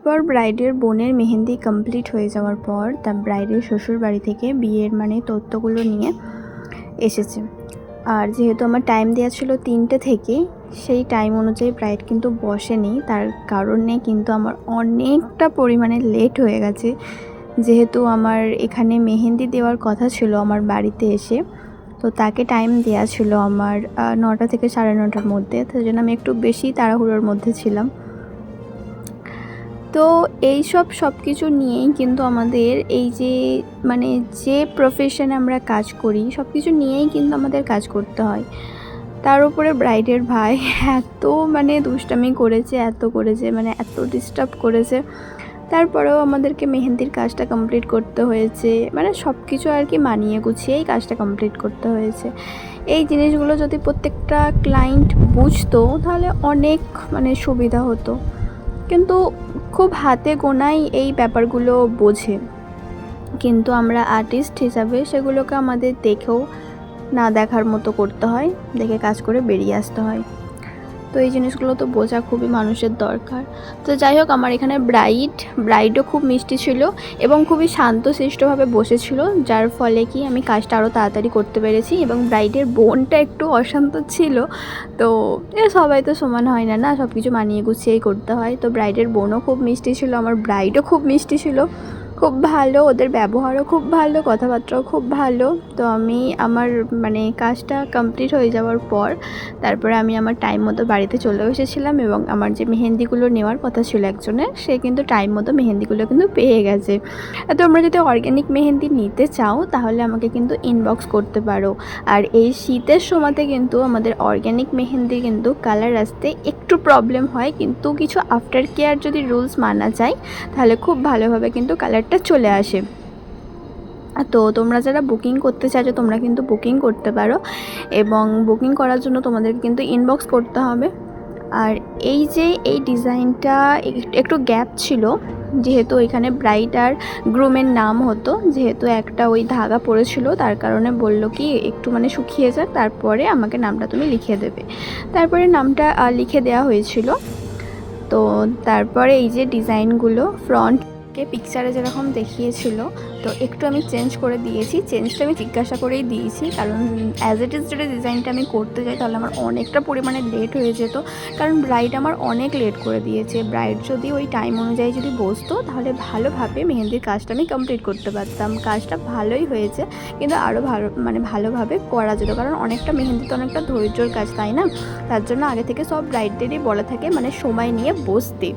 পর ব্রাইডের বোনের মেহেন্দি কমপ্লিট হয়ে যাওয়ার পর তার ব্রাইডের শ্বশুর বাড়ি থেকে বিয়ের তথ্যগুলো নিয়ে এসেছে। আর যেহেতু আমার টাইম দেওয়া ছিল 3টে থেকে, সেই টাইম অনুযায়ী ব্রাইড কিন্তু বসেনি। তার কারণে কিন্তু আমার অনেকটা পরিমাণে লেট হয়ে গেছে। যেহেতু আমার এখানে মেহেন্দি দেওয়ার কথা ছিল আমার বাড়িতে এসে, তো তাকে টাইম দেওয়া ছিল আমার 9টা থেকে 9:30টার মধ্যে, তাই জন্য আমি একটু বেশি তাড়াহুড়োর মধ্যে ছিলাম। তো সব কিছু নিয়েই কিন্তু আমাদের এই যে প্রফেশনে আমরা কাজ করি, সব কিছু নিয়েই কিন্তু আমাদের কাজ করতে হয়। তার উপরে ব্রাইডের ভাই এত দুষ্টামি করেছে, এত ডিস্টার্ব করেছে। তারপরেও আমাদেরকে মেহেন্দির কাজটা কমপ্লিট করতে হয়েছে, সব কিছু আর কি মানিয়ে গুছিয়েই কাজটা কমপ্লিট করতে হয়েছে। এই জিনিসগুলো যদি প্রত্যেকটা ক্লায়েন্ট বুঝতো তাহলে অনেক সুবিধা হতো, কিন্তু খুব হাতে গোনাই এই ব্যাপারগুলো বোঝে। কিন্তু আমরা আর্টিস্ট হিসাবে সেগুলোকে আমাদের দেখেও না দেখার মতো করতে হয়, দেখে কাজ করে বেরিয়ে আসতে হয়। তো এই জিনিসগুলো তো বোঝা খুবই মানুষের দরকার। তো যাই হোক, আমার এখানে ব্রাইডও খুব মিষ্টি ছিল এবং খুবই শান্তশিষ্টভাবে বসেছিল, যার ফলে কি আমি কাজটা আরও তাড়াতাড়ি করতে পেরেছি। এবং ব্রাইডের বোনটা একটু অশান্ত ছিল, তো সবাই তো সমান হয় না, সব কিছু মানিয়ে গুছিয়েই করতে হয়। তো ব্রাইডের বোনও খুব মিষ্টি ছিল, আমার ব্রাইডও খুব মিষ্টি ছিল, খুব ভালো, ওদের ব্যবহারও খুব ভালো, কথাবার্তাও খুব ভালো। তো আমি আমার কাজটা কমপ্লিট হয়ে যাওয়ার পর তারপরে আমি আমার টাইম মতো বাড়িতে চলেও এসেছিলাম, এবং আমার যে মেহেন্দিগুলো নেওয়ার কথা ছিল একজনের, সে কিন্তু টাইম মতো মেহেন্দিগুলো কিন্তু পেয়ে গেছে। তোমরা যদি অর্গ্যানিক মেহেন্দি নিতে চাও তাহলে আমাকে কিন্তু ইনবক্স করতে পারো। আর এই শীতের সময়তে কিন্তু আমাদের অর্গ্যানিক মেহেন্দি কিন্তু কালার আসতে একটু প্রবলেম হয়, কিন্তু কিছু আফটার কেয়ার যদি রুলস মানা যায় তাহলে খুব ভালোভাবে কিন্তু কালারটা চলে আসে। তো তোমরা যারা বুকিং করতে চাইছো তোমরা কিন্তু বুকিং করতে পারো, এবং বুকিং করার জন্য তোমাদের কিন্তু ইনবক্স করতে হবে। আর এই ডিজাইনটা একটু গ্যাপ ছিল, যেহেতু এখানে ব্রাইড আর গ্রুমের নাম হতো, যেহেতু একটা ওই ধাগা পড়েছিল, তার কারণে বললো কি একটু শুকিয়ে যাক, তারপরে আমাকে নামটা তুমি লিখে দেবে। তারপরে নামটা লিখে দেওয়া হয়েছিল। তো তারপরে এই যে ডিজাইনগুলো ফ্রন্টকে পিকচারে যেরকম দেখিয়েছিল, তো একটু আমি চেঞ্জ করে দিয়েছি। চেঞ্জটা আমি জিজ্ঞাসা করেই দিয়েছি, কারণ অ্যাজ ইট ইজ যদি ডিজাইনটা আমি করতে যাই তাহলে আমার অনেকটা পরিমাণে লেট হয়ে যেত, কারণ ব্রাইড আমার অনেক লেট করে দিয়েছে। ব্রাইড যদি ওই টাইম অনুযায়ী যদি বসতো তাহলে ভালোভাবে মেহেন্দির কাজটা আমি কমপ্লিট করতে পারতাম। কাজটা ভালোই হয়েছে, কিন্তু আরও ভালোভাবে করা যেত, কারণ অনেকটা মেহেন্দি তো অনেকটা ধৈর্যর কাজ, তাই না? তার জন্য আগে থেকে সব ব্রাইডদেরই বলা থাকে সময় নিয়ে বসতে।